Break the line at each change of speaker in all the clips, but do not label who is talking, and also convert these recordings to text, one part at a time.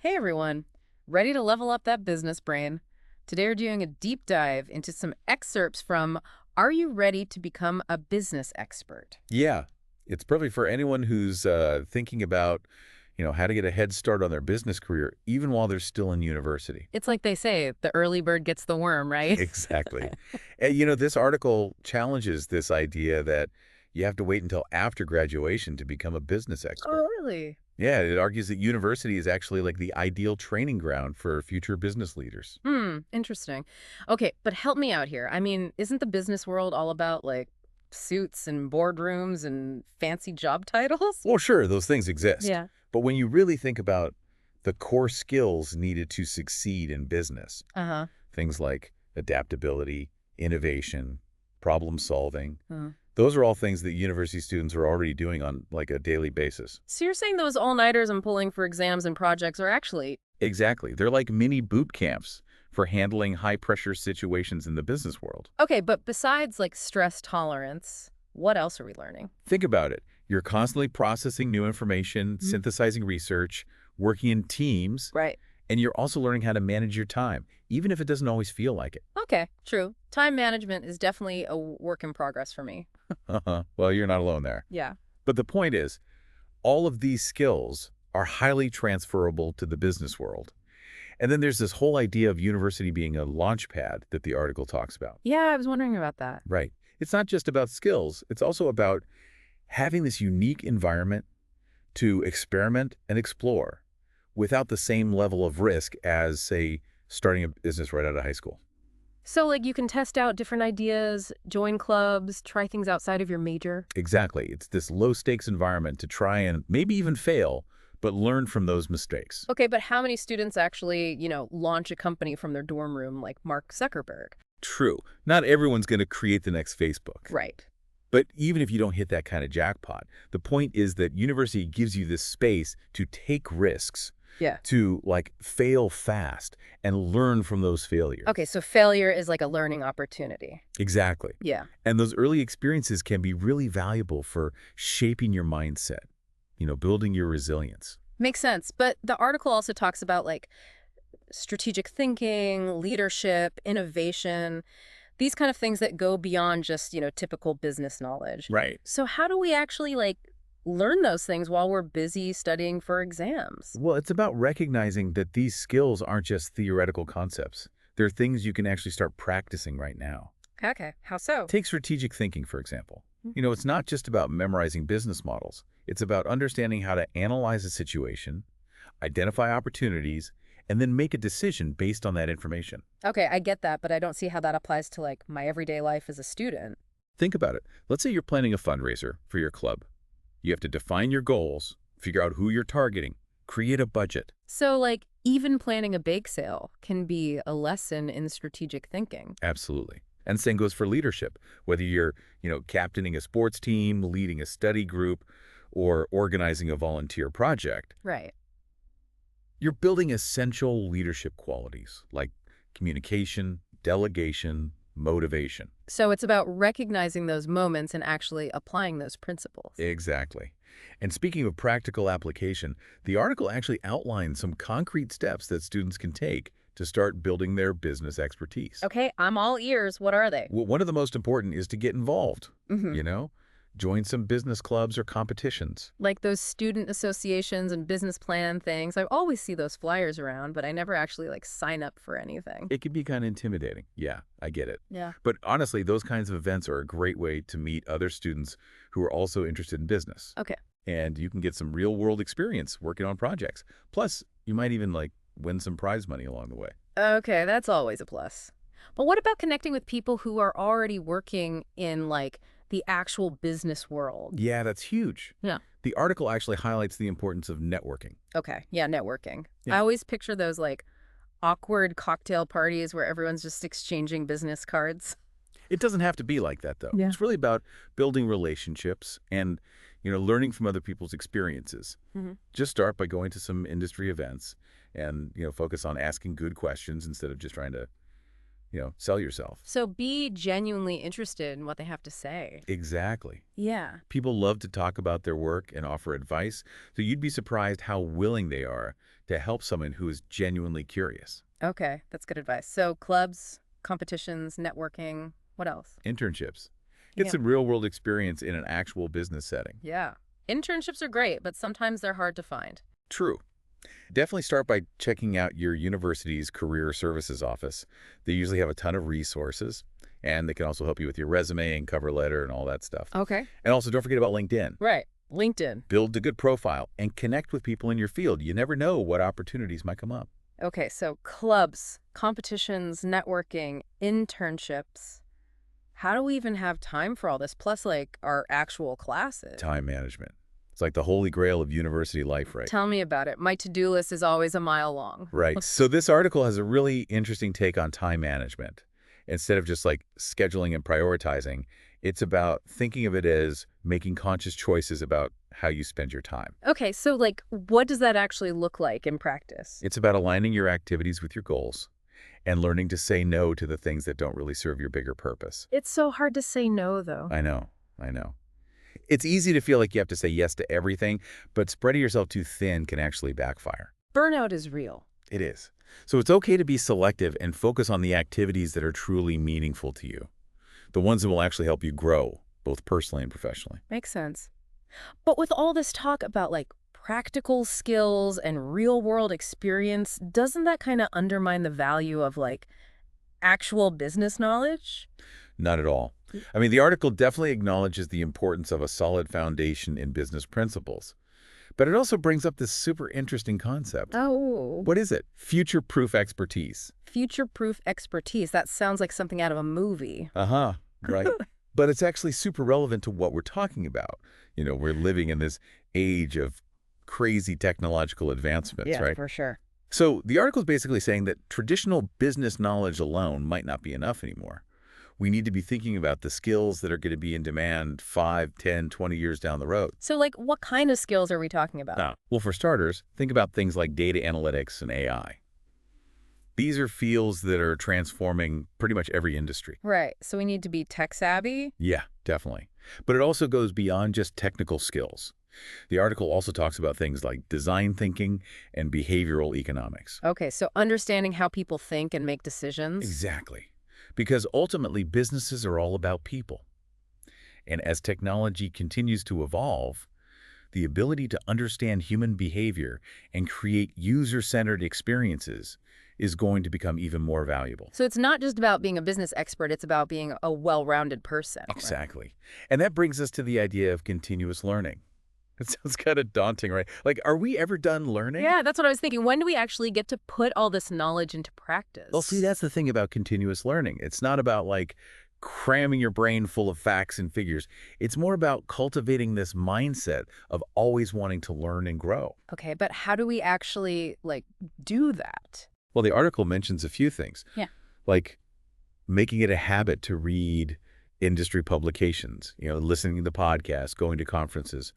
Hey everyone, ready to level up that business brain? Today we're doing a deep dive into some excerpts from Are You Ready to Become a Business Expert?
Yeah, it's perfect for anyone who's thinking about, how to get a head start on their business career, even while they're still in university.
It's like they say, the early bird gets the worm, right?
Exactly. And, this article challenges this idea that you have to wait until after graduation to become a business expert.
Oh, really?
Yeah, it argues that university is actually like the ideal training ground for future business leaders.
Interesting. Okay, but help me out here. I mean, isn't the business world all about like suits and boardrooms and fancy job titles?
Well, sure, those things exist.
Yeah.
But when you really think about the core skills needed to succeed in business,
Uh-huh.
things like adaptability, innovation, problem solving.
Uh-huh.
Those are all things that university students are already doing on like a daily basis.
So you're saying those all-nighters and pulling for exams and projects are actually
Exactly. They're like mini boot camps for handling high-pressure situations in the business world.
okay, but besides like stress tolerance, what else are we learning?
Think about it. You're constantly processing new information,
Mhm.
synthesizing research, working in teams,
Right.
and you're also learning how to manage your time, even if it doesn't always feel like it.
Okay, true. Time management is definitely a work in progress for me.
Well, you're not alone there.
Yeah.
But the point is, all of these skills are highly transferable to the business world. And then there's this whole idea of university being a launch pad that the article talks about.
Yeah, I was wondering about that.
Right. It's not just about skills. It's also about having this unique environment to experiment and explore without the same level of risk as, say, starting a business right out of high school.
So like you can test out different ideas, join clubs, try things outside of your major.
Exactly. It's this low-stakes environment to try and maybe even fail, but learn from those mistakes.
Okay, but how many students actually, launch a company from their dorm room like Mark Zuckerberg?
True. Not everyone's going to create the next Facebook.
Right.
But even if you don't hit that kind of jackpot, the point is that university gives you this space to take risks,
Yeah.
to like fail fast and learn from those failures.
Okay, so failure is like a learning opportunity.
Exactly.
Yeah.
And those early experiences can be really valuable for shaping your mindset, building your resilience.
Makes sense. But the article also talks about like strategic thinking, leadership, innovation, these kind of things that go beyond just, typical business knowledge.
Right.
So how do we actually like learn those things while we're busy studying for exams?
Well, it's about recognizing that these skills aren't just theoretical concepts. They're things you can actually start practicing right now.
Okay, how so?
Take strategic thinking, for example.
Hmm.
It's not just about memorizing business models. It's about understanding how to analyze a situation, identify opportunities, and then make a decision based on that information.
Okay, I get that, but I don't see how that applies to like my everyday life as a student.
Think about it. Let's say you're planning a fundraiser for your club. You have to define your goals, figure out who you're targeting, create a budget.
So like even planning a bake sale can be a lesson in strategic thinking.
Absolutely. And same goes for leadership. Whether you're, captaining a sports team, leading a study group, or organizing a volunteer project,
Right.
you're building essential leadership qualities like communication, delegation, motivation.
So it's about recognizing those moments and actually applying those principles.
Exactly. And speaking of practical application, the article actually outlines some concrete steps that students can take to start building their business expertise.
Okay, I'm all ears. What are they?
Well, one of the most important is to get involved,
Hmm.
you know? Join some business clubs or competitions.
Like those student associations and business plan things. I always see those flyers around, but I never actually like sign up for anything.
It can be kind of intimidating. Yeah, I get it.
Yeah.
But honestly, those kinds of events are a great way to meet other students who are also interested in business.
Okay.
And you can get some real-world experience working on projects. Plus, you might even like win some prize money along the way.
Okay, that's always a plus. But what about connecting with people who are already working in like the actual business world?
Yeah, that's huge.
Yeah.
The article actually highlights the importance of networking.
Okay. Yeah, networking.
Yeah.
I always picture those like awkward cocktail parties where everyone's just exchanging business cards.
It doesn't have to be like that, though.
Yeah.
It's really about building relationships and, learning from other people's experiences.
Hmm.
Just start by going to some industry events and, focus on asking good questions instead of just trying to, sell yourself.
So be genuinely interested in what they have to say.
Exactly.
Yeah.
People love to talk about their work and offer advice, so you'd be surprised how willing they are to help someone who is genuinely curious.
Okay, that's good advice. So clubs, competitions, networking, what else?
Internships. Get
Yeah.
some real-world experience in an actual business setting.
Yeah. Internships are great, but sometimes they're hard to find.
True. Definitely start by checking out your university's career services office. They usually have a ton of resources, and they can also help you with your resume and cover letter and all that stuff.
Okay.
And also, don't forget about LinkedIn.
Right. LinkedIn.
Build a good profile and connect with people in your field. You never know what opportunities might come up.
Okay, so clubs, competitions, networking, internships. How do we even have time for all this? Plus, like, our actual classes.
Time management. It's like the holy grail of university life, right?
Tell me about it. My to-do list is always a mile long.
Right. So this article has a really interesting take on time management. Instead of just like scheduling and prioritizing, it's about thinking of it as making conscious choices about how you spend your time.
Okay, so, like, what does that actually look like in practice?
It's about aligning your activities with your goals and learning to say no to the things that don't really serve your bigger purpose.
It's so hard to say no, though.
I know. I know. It's easy to feel like you have to say yes to everything, but spreading yourself too thin can actually backfire.
Burnout is real.
It is. So it's okay to be selective and focus on the activities that are truly meaningful to you, the ones that will actually help you grow, both personally and professionally.
Makes sense. But with all this talk about, like, practical skills and real-world experience, doesn't that kind of undermine the value of, like, actual business knowledge?
Not at all. I mean, the article definitely acknowledges the importance of a solid foundation in business principles. But it also brings up this super interesting concept.
Oh.
What is it? Future-proof expertise.
Future-proof expertise. That sounds like something out of a movie.
Uh-huh, right. But it's actually super relevant to what we're talking about. We're living in this age of crazy technological advancements, right?
For sure.
So the article is basically saying that traditional business knowledge alone might not be enough anymore. We need to be thinking about the skills that are going to be in demand 5, 10, 20 years down the road.
So, like, what kind of skills are we talking about?
Well, for starters, think about things like data analytics and AI. These are fields that are transforming pretty much every industry.
Right. So we need to be tech savvy?
Yeah, definitely. But it also goes beyond just technical skills. The article also talks about things like design thinking and behavioral economics.
Okay, so understanding how people think and make decisions.
Exactly. Because ultimately, businesses are all about people. And as technology continues to evolve, the ability to understand human behavior and create user-centered experiences is going to become even more valuable.
So it's not just about being a business expert, it's about being a well-rounded person. Right?
Exactly. And that brings us to the idea of continuous learning. It sounds kind of daunting, right? Like, are we ever done learning?
Yeah, that's what I was thinking. When do we actually get to put all this knowledge into practice?
Well, see, that's the thing about continuous learning. It's not about, like, cramming your brain full of facts and figures. It's more about cultivating this mindset of always wanting to learn and grow.
Okay, but how do we actually, like, do that?
Well, the article mentions a few things.
Yeah.
Like making it a habit to read industry publications, listening to podcasts, going to conferences,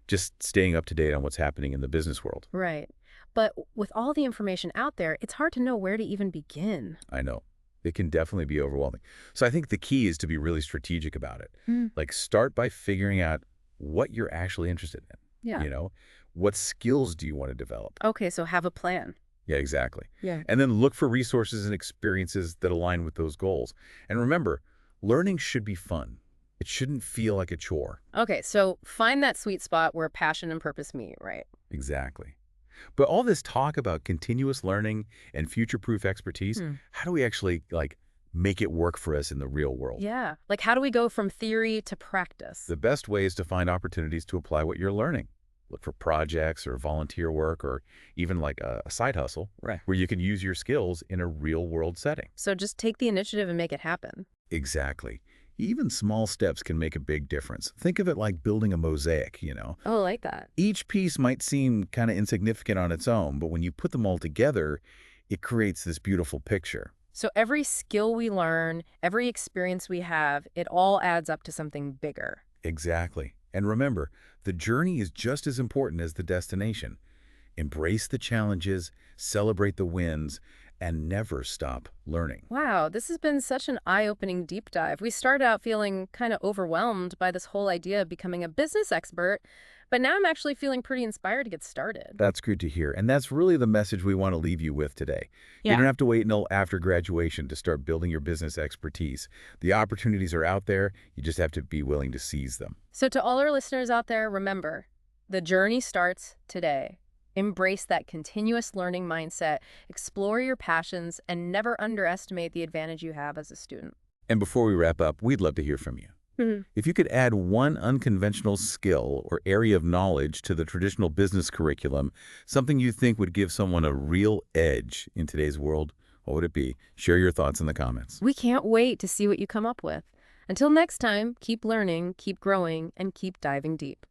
just staying up to date on what's happening in the business world.
Right. But with all the information out there, it's hard to know where to even begin.
I know. It can definitely be overwhelming. So I think the key is to be really strategic about it. Like start by figuring out what you're actually interested in.
Yeah.
What skills do you want to develop?
Okay, so have a plan.
Yeah, exactly.
Yeah.
And then look for resources and experiences that align with those goals. And remember, learning should be fun. It shouldn't feel like a chore.
Okay, so find that sweet spot where passion and purpose meet, right?
Exactly. But all this talk about continuous learning and future-proof expertise, how do we actually, make it work for us in the real world?
Yeah. Like, how do we go from theory to practice?
The best way is to find opportunities to apply what you're learning. Look for projects or volunteer work or even like a side hustle where you can use your skills in a real-world setting.
So just take the initiative and make it happen.
Exactly. Even small steps can make a big difference. Think of it like building a mosaic,
Oh, I like that.
Each piece might seem kind of insignificant on its own, but when you put them all together, it creates this beautiful picture.
So every skill we learn, every experience we have, it all adds up to something bigger.
Exactly. And remember, the journey is just as important as the destination. Embrace the challenges, celebrate the wins, and never stop learning.
Wow, this has been such an eye-opening deep dive. We started out feeling kind of overwhelmed by this whole idea of becoming a business expert, but now I'm actually feeling pretty inspired to get started.
That's good to hear. And that's really the message we want to leave you with today. You
Yeah.
don't have to wait until after graduation to start building your business expertise. The opportunities are out there. You just have to be willing to seize them.
So to all our listeners out there, remember, the journey starts today. Embrace that continuous learning mindset, explore your passions, and never underestimate the advantage you have as a student.
And before we wrap up, we'd love to hear from you.
Mhm.
If you could add one unconventional skill or area of knowledge to the traditional business curriculum, something you think would give someone a real edge in today's world, what would it be? Share your thoughts in the comments.
We can't wait to see what you come up with. Until next time, keep learning, keep growing, and keep diving deep.